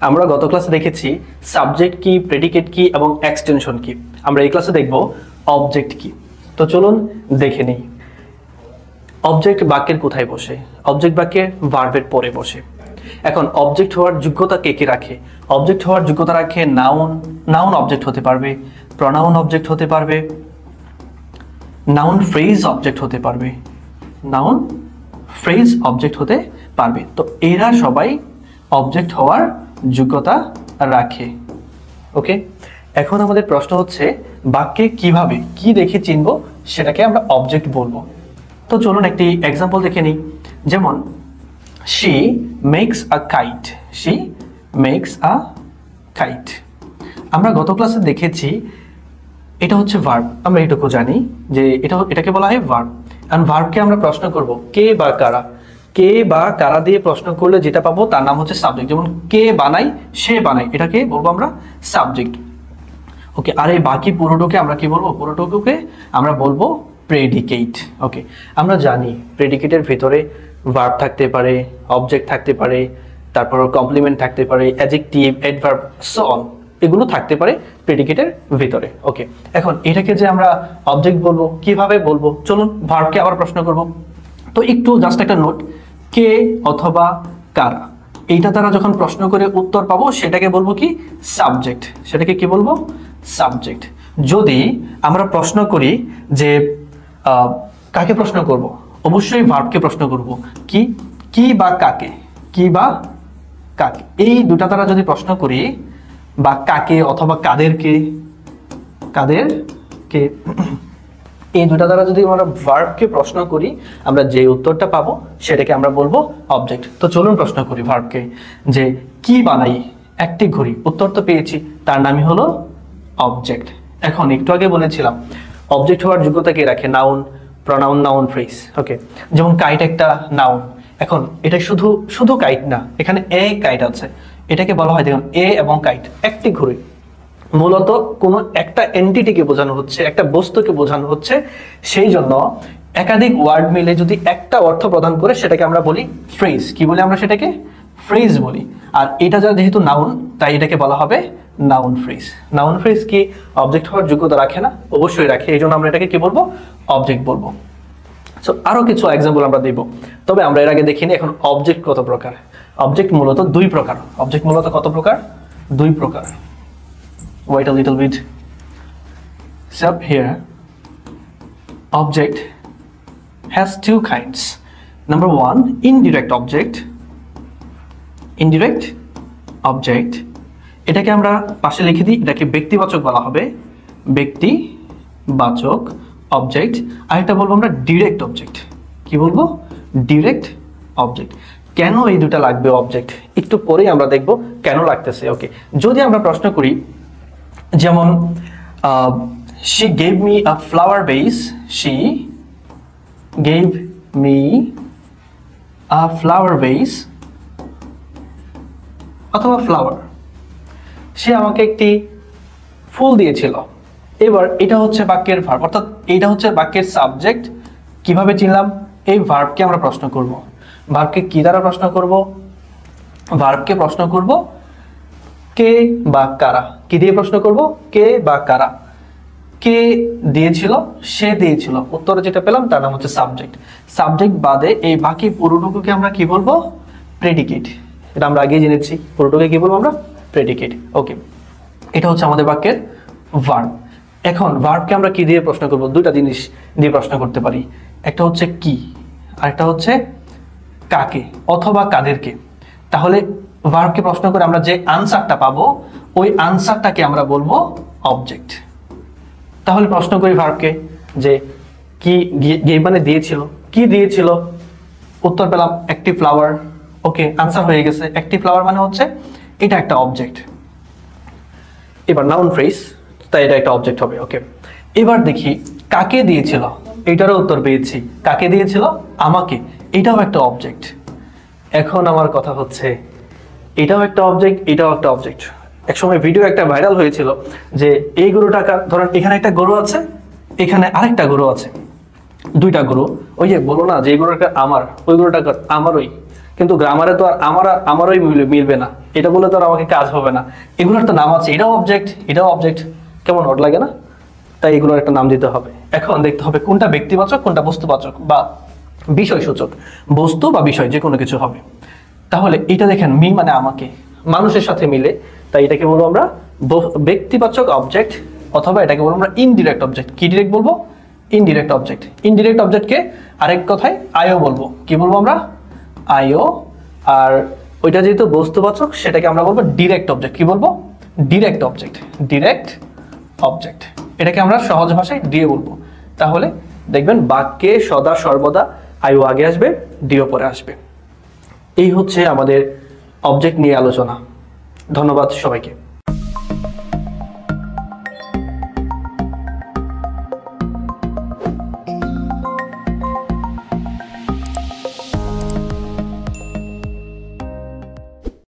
আমরা গত ক্লাসে দেখেছি সাবজেক্ট কি, প্রেডিকেট কি এবং এক্সটেনশন কি। আমরা এই ক্লাসে দেখব অবজেক্ট কি। তো চলুন দেখে নিই। অবজেক্ট বাক্যের কোথায় বসে? অবজেক্ট বাক্যে ভার্বের পরে বসে। এখন অবজেক্ট হওয়ার যোগ্যতা কে কে রাখে? অবজেক্ট হওয়ার যোগ্যতা রাখে নাউন। নাউন অবজেক্ট হতে পারবে, প্রনাউন অবজেক্ট হতে পারবে, নাউন ফ্রেজ অবজেক্ট হতে পারবে, নাউন ফ্রেজ অবজেক্ট হতে পারবে। তো এরা সবাই অবজেক্ট হওয়ার যোগ্যতা রাখে। ওকে, এখন আমাদের প্রশ্ন হচ্ছে বাক্যে কিভাবে কি দেখে চিনব সেটাকে আমরা অবজেক্ট বলবো। তো চলুন একটি এক্সাম্পল দেখে নিই। যেমন she makes a kite, she makes a kite। আমরা গত ক্লাসে দেখেছি এটা হচ্ছে ভার্ব। আমরা এটুকু জানি যে এটাকে বলা হয় ভার্ব। আর ভার্বকে আমরা প্রশ্ন করব কে বা কারা। কে বা কারা দিয়ে প্রশ্ন করলে যেটা পাবো তার নাম হচ্ছে সাবজেক্ট। যেমন কে বানায়, সে বানায়, এটাকে বলবো আমরা সাবজেক্ট। ওকে, আর এই বাকি পুরোটুকে আমরা কি বলবো? পুরোটুকুকে আমরা বলবো প্রেডিকেট। ওকে, আমরা জানি প্রেডিকেটের ভিতরে ভার্ব থাকতে পারে, অবজেক্ট থাকতে পারে, তারপর কমপ্লিমেন্ট থাকতে পারে, অ্যাডজেক্টিভ, অ্যাডভার্ব, সো অন, এগুলো থাকতে পারে প্রেডিকেটের ভিতরে। ওকে, এখন এটাকে যে আমরা অবজেক্ট বলবো কিভাবে বলবো? চলুন ভার্বকে আবার প্রশ্ন করব। তো একটু জাস্ট একটা নোট, কে অথবা কারা, এইটা দ্বারা যখন প্রশ্ন করে উত্তর পাবো সেটাকে বলবো কি? সাবজেক্ট। সেটাকে কি বলবো? সাবজেক্ট। যদি আমরা প্রশ্ন করি যে কাকে প্রশ্ন করব, অবশ্যই ভার্বকে প্রশ্ন করব। কি কি বা কাকে, কি বা কাকে, এই দুটা দ্বারা যদি প্রশ্ন করি, বা কাকে অথবা কাদেরকে, কাদেরকে, এই দুটা দ্বারা যদি আমরা ভার্বকে প্রশ্ন করি, আমরা যে উত্তরটা পাবো সেটাকে আমরা বলবো অবজেক্ট। তো চলুন প্রশ্ন করি ভার্বকে যে কি বানাই একটি ঘড়ি, উত্তর তো পেয়েছি, তার নামই হলো অবজেক্ট। এখন একটু আগে বলেছিলাম অবজেক্ট হওয়ার যোগ্যতা কে রাখে? Noun, pronoun, noun phrase. Okay, যেমন কাইট একটা নাউন। এখন এটা শুধু কাইট না, এখানে এ কাইট আছে, এটাকে বলা হয়, দেখুন এ এবং কাইট, একটি ঘড়ি। মূলত কোনো একটা এন্টিটিকে বোঝানো হচ্ছে, একটা বস্তুকে বোঝানো হচ্ছে, সেই জন্য একাধিক ওয়ার্ড মিলে যদি একটা অর্থ প্রদান করে সেটাকে আমরা বলি ফ্রেজ। কি বলি আমরা সেটাকে? ফ্রেজ বলি। আর এটা যেহেতু নাউন, তাই এটাকে বলা হবে নাউন ফ্রেজ। নাউন ফ্রেজ কি অবজেক্ট হওয়ার যোগ্যতা রাখে না? অবশ্যই রাখে, এই জন্য আমরা এটাকে কি বলবো? অবজেক্ট বলবো। সো আরো কিছু এক্সাম্পল আমরা দিব, তবে আমরা এর আগে দেখিনি এখন অবজেক্ট কত প্রকার। অবজেক্ট মূলত দুই প্রকার। অবজেক্ট মূলত কত প্রকার? দুই প্রকার। Wait a little bit. So here, object has two kinds. Number one, indirect object. Indirect object, এটাকে আমরা পাশে লিখে দিই, এটাকে ব্যক্তিবাচক বলা হবে, ব্যক্তিবাচক অবজেক্ট। আর এটা বলবো আমরা ডিরেক্ট অবজেক্ট। কি বলবো? Direct object. কেন এই দুটা লাগবে অবজেক্ট, একটু পরেই আমরা দেখব কেন লাগতেছে। ওকে, যদি আমরা প্রশ্ন করি যেমন she gave me a flower vase, she gave me a flower vase, অথবা ফ্লাওয়ার, সে আমাকে একটি ফুল দিয়েছিল। এবার এটা হচ্ছে বাক্যের ভার্ব, অর্থাৎ এটা হচ্ছে বাক্যের সাবজেক্ট। কিভাবে চিনলাম? এই ভার্বকে আমরা প্রশ্ন করব। ভার্বকে কি দ্বারা প্রশ্ন করব? ভার্বকে প্রশ্ন করব কে বা কারা। কি দিয়ে প্রশ্ন করব? কে বা কারা। কে দিয়েছিল? সে দিয়েছিল, উত্তরে যেটা পেলাম তার নাম হচ্ছে সাবজেক্ট। সাবজেক্ট বাদে এই বাকি পুরোটুকুকে আমরা কি বলবো? প্রেডিকেট। এটা আমরা আগেই জেনেছি, পুরোটুকুকে কি বলবো আমরা? প্রেডিকেট। ওকে, এটা হচ্ছে আমাদের বাক্যের ভার্ব। এখন ভার্বকে আমরা কি দিয়ে প্রশ্ন করব? দুইটা জিনিস দিয়ে প্রশ্ন করতে পারি, একটা হচ্ছে কি, আর একটা হচ্ছে কাকে অথবা কাদেরকে। তাহলে ভার্বকে প্রশ্ন করে আমরা যে আনসারটা পাবো, ওই আনসারটাকে আমরা বলবো অবজেক্ট। তাহলে প্রশ্ন করি ভার্বকে যে কি মানে দিয়েছিল, কি দিয়েছিল, উত্তর পেলাম একটি ফ্লাওয়ার। ওকে, আনসার হয়ে গেছে, একটি ফ্লাওয়ার মানে হচ্ছে এটা একটা অবজেক্ট। এবার নাউন ফ্রেজ, তাই এটা একটা অবজেক্ট হবে। ওকে, এবার দেখি কাকে দিয়েছিল, এটারও উত্তর পেয়েছি। কাকে দিয়েছিল? আমাকে, এটাও একটা অবজেক্ট। এখন আমার কথা হচ্ছে এটাও একটা অবজেক্ট, এটাও একটা অবজেক্ট। একসময় ভিডিও একটা ভাইরাল হয়েছিল যে এই গরুটাকে, ধরেন এখানে একটা গরু আছে, এখানে আরেকটা গরু আছে, দুইটা গরু। ওই যে বলো না যে এই গরুটা আমার, ওই গরুটা আমারই, কিন্তু গ্রামারে তো আর আমারই মিলবে না, এটা বলে তো আর আমাকে কাজ হবে না। এগুলোর একটা নাম আছে, এটাও অবজেক্ট, এটাও অবজেক্ট, কেমন অড লাগে না? তাই এগুলোর একটা নাম দিতে হবে। এখন দেখতে হবে কোনটা ব্যক্তিবাচক কোনটা বস্তুবাচক বা বিষয়সূচক, বস্তু বা বিষয় যে কোনো কিছু হবে। তাহলে এটা দেখেন মি মানে আমাকে, মানুষের সাথে মিলে, তাই এটাকে বলবো আমরা ব্যক্তিবাচক অবজেক্ট, অথবা এটাকে বলবো আমরা ইনডিরেক্ট অবজেক্ট। কি ডিরেক্ট বলবো? Indirect object. ইনডিরেক্ট অবজেক্টকে আরেক কথায় আইও বলবো। কি বলবো আমরা? আইও। আর ওইটা যেহেতু বস্তুবাচক সেটাকে আমরা বলবো ডিরেক্ট অবজেক্ট। কি বলবো? Direct object. ডিরেক্ট অবজেক্ট, এটাকে আমরা সহজ ভাষায় ডিএ বলবো। তাহলে দেখবেন বাক্যে সদা সর্বদা আইও আগে আসবে, ডিও পরে আসবে। এই হচ্ছে আমাদের অবজেক্ট নিয়ে আলোচনা। ধন্যবাদ সবাইকে।